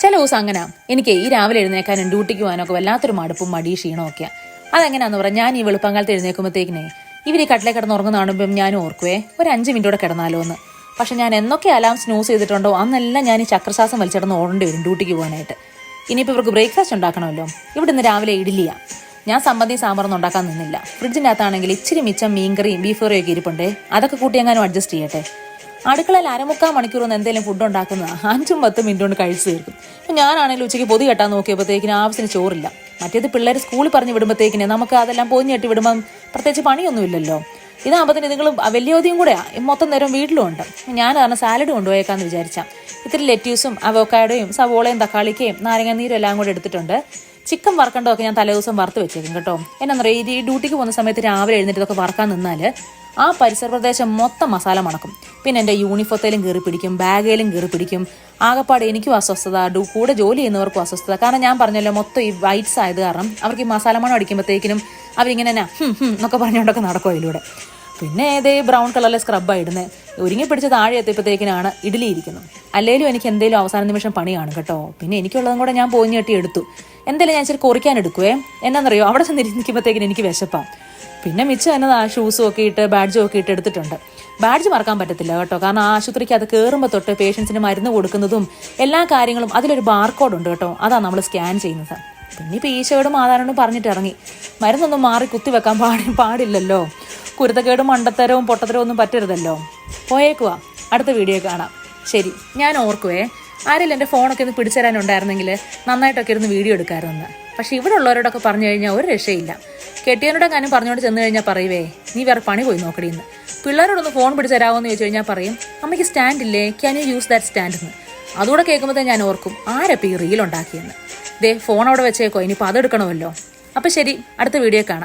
ചില ദിവസം അങ്ങനെ എനിക്ക് ഈ രാവിലെ എഴുന്നേക്കാനും ഡ്യൂട്ടിക്ക് പോകാനൊക്കെ വല്ലാത്തൊരു മടുപ്പും മടി ക്ഷീണമൊക്കെയാണ്. അതെങ്ങനെയാന്ന് പറഞ്ഞാൽ ഞാൻ ഈ വെളുപ്പങ്കാലത്ത് എഴുന്നേക്കുമ്പോഴത്തേക്കിനെ ഇവർ ഈ കട്ടിലെ കിടന്ന് ഉറങ്ങുന്ന കാണുമ്പം ഞാൻ ഓർക്കുവേ ഒരു 5 മിനിറ്റോടെ കിടന്നാലോ എന്ന്. പക്ഷെ ഞാൻ എന്നൊക്കെ അലാം സ്നൂസ് ചെയ്തിട്ടുണ്ടോ അന്നെല്ലാം ഞാൻ ഈ ചക്രശ്വാസം വലിച്ചിടന്ന് ഓടേണ്ടി വരും ഡ്യൂട്ടിക്ക് പോകാനായിട്ട്. ഇനിയിപ്പോൾ ഇവർക്ക് ബ്രേക്ക്ഫാസ്റ്റ് ഉണ്ടാക്കണമല്ലോ. ഇവിടെ നിന്ന് രാവിലെ ഇഡ്ഡലിയാണ്. ഞാൻ സമ്മതിയും സാമ്പാറൊന്നും ഉണ്ടാക്കാൻ നിന്നില്ല. ഫ്രിഡ്ജിൻ്റെ അകത്താണെങ്കിൽ ഇച്ചിരി മിച്ചം മീൻകറിയും ബീഫ് കറിയും ഒക്കെ ഇരിപ്പുണ്ടേ. അതൊക്കെ കൂട്ടി എങ്ങാനും അഡ്ജസ്റ്റ് ചെയ്യട്ടെ. അടുക്കളയിൽ 1/4 മണിക്കൂറൊന്നും എന്തെങ്കിലും ഫുഡ് ഉണ്ടാക്കുന്നത് 5-10 മിനിറ്റ് കൊണ്ട് കഴിച്ചു തീർക്കും. ഞാനാണെങ്കിൽ ഉച്ചയ്ക്ക് പൊതി കെട്ടാൻ നോക്കിയപ്പോഴത്തേക്കിന് ആവശ്യത്തിന് ചോറില്ല. മറ്റേത് പിള്ളേർ സ്കൂളിൽ പറഞ്ഞ് വിടുമ്പോഴത്തേക്കിന് നമുക്ക് അതെല്ലാം പൊതിഞ്ഞ് കെട്ടി വിടുമ്പം പ്രത്യേകിച്ച് പണിയൊന്നുമില്ലല്ലോ. ഇതാകുമ്പോഴത്തേന് നിങ്ങൾ വലിയോതിയും കൂടെയാ മൊത്തം നേരം വീട്ടിലും ഉണ്ട്. ഞാൻ കാരണം സാലഡ് കൊണ്ടുപോയേക്കാന്ന് വിചാരിച്ചാൽ ഇത്തിരി ലെറ്റ്യൂസും അവോക്കാഡോയും സവോളയും തക്കാളിക്കയും നാരങ്ങ നീരും എല്ലാം കൂടെ എടുത്തിട്ടുണ്ട്. ചിക്കൻ വറക്കേണ്ടതൊക്കെ ഞാൻ തലേദിവസം വറുത്ത് വെച്ചേക്കും കേട്ടോ. എന്നാ പറയുക, ഈ ഡ്യൂട്ടിക്ക് പോകുന്ന സമയത്ത് രാവിലെ എഴുന്നേറ്റ് ഇതൊക്കെ വറക്കാൻ നിന്നാൽ ആ പരിസര പ്രദേശം മൊത്തം മസാല മണക്കും. പിന്നെ എൻ്റെ യൂണിഫോത്തേലും കയറി പിടിക്കും, ബാഗേലും കയറി പിടിക്കും. ആകെപ്പാട് എനിക്കും അസ്വസ്ഥത, കൂടെ ജോലി ചെയ്യുന്നവർക്കും അസ്വസ്ഥത. കാരണം ഞാൻ പറഞ്ഞല്ലോ മൊത്തം ഈ വൈറ്റ്സ് ആയത് കാരണം അവർക്ക് ഈ മസാല മണം അടിക്കുമ്പോഴത്തേക്കിനും അവരിങ്ങനെ തന്നെ എന്നൊക്കെ പറഞ്ഞുകൊണ്ടൊക്കെ നടക്കും അതിലൂടെ. പിന്നെ ഏതേ ബ്രൗൺ കളറിലെ സ്ക്രബ്ബാണ് ഇടുന്നത്. ഒരുങ്ങി പിടിച്ച് താഴെ എത്തിയപ്പോഴത്തേക്കിനാണ് ഇഡ്ഡലി ഇരിക്കുന്നത്. അല്ലെങ്കിലും എനിക്ക് എന്തെങ്കിലും അവസാന നിമിഷം പണി കാണും കേട്ടോ. പിന്നെ എനിക്കുള്ളതും കൂടെ ഞാൻ പോയി ഞെട്ടി എടുത്തു. എന്തായാലും ഞാൻ ഇച്ചിരി കുറിക്കാൻ എടുക്കുവേ. എന്നാന്നറിയോ, അവിടെ ചെന്നിരിക്കുമ്പോഴത്തേക്കിന് എനിക്ക് വിശപ്പാം. പിന്നെ മിച്ചം എന്നതാ ഷൂസും ഒക്കെ ഇട്ട് ബാഡ്ജും ഒക്കെ ഇട്ട് എടുത്തിട്ടുണ്ട്. ബാഡ്ജ് മറക്കാൻ പറ്റത്തില്ല കേട്ടോ. കാരണം ആശുപത്രിക്ക് അത് കയറുമ്പോൾ തൊട്ട് പേഷ്യൻസിന് മരുന്ന് കൊടുക്കുന്നതും എല്ലാ കാര്യങ്ങളും അതിലൊരു ബാർകോഡ് ഉണ്ട് കേട്ടോ. അതാണ് നമ്മൾ സ്കാൻ ചെയ്യുന്നത്. പിന്നെ ഇപ്പോൾ ഈശോയോടും മാതാവിനോടും പറഞ്ഞിട്ട് ഇറങ്ങി. മരുന്നൊന്നും മാറി കുത്തിവെക്കാൻ പാടില്ലല്ലോ. കുരുത്തക്കേടും മണ്ടത്തരവും പൊട്ടത്തരവും ഒന്നും പറ്റരുതല്ലോ. പോയേക്കുവാ. അടുത്ത വീഡിയോ കാണാം. ശരി. ഞാൻ ഓർക്കുവേ, ആരെങ്കിലും എൻ്റെ ഫോണൊക്കെ ഒന്ന് പിടിച്ചു തരാനുണ്ടായിരുന്നെങ്കിൽ നന്നായിട്ടൊക്കെ ഇരുന്ന് വീഡിയോ എടുക്കാമായിരുന്നു. പക്ഷെ ഇവിടെ ഉള്ളവരോടൊക്കെ പറഞ്ഞു കഴിഞ്ഞാൽ ഒരു രക്ഷയില്ല. കെട്ടിയവനോടെ കാര്യം പറഞ്ഞുകൊണ്ട് ചെന്ന് കഴിഞ്ഞാൽ പറയുവേ, നീ വേറെ പണി പോയി നോക്കടിയെന്ന്. പിള്ളേരോടൊന്ന് ഫോൺ പിടിച്ച് തരാമോന്ന് ചോദിച്ചു കഴിഞ്ഞാൽ പറയും, അമ്മയ്ക്ക് സ്റ്റാൻഡ് ഇല്ലേ, can you use that stand എന്ന്. അതുകൂടെ കേൾക്കുമ്പോഴത്തേ ഞാൻ ഓർക്കും, ആരപ്പം ഈ റീൽ ഉണ്ടാക്കിയെന്ന്. ദേ ഫോൺ അവിടെ വെച്ചേക്കോ, ഇനിയിപ്പോൾ അതെടുക്കണമല്ലോ. അപ്പം ശരി, അടുത്ത വീഡിയോ കാണാം.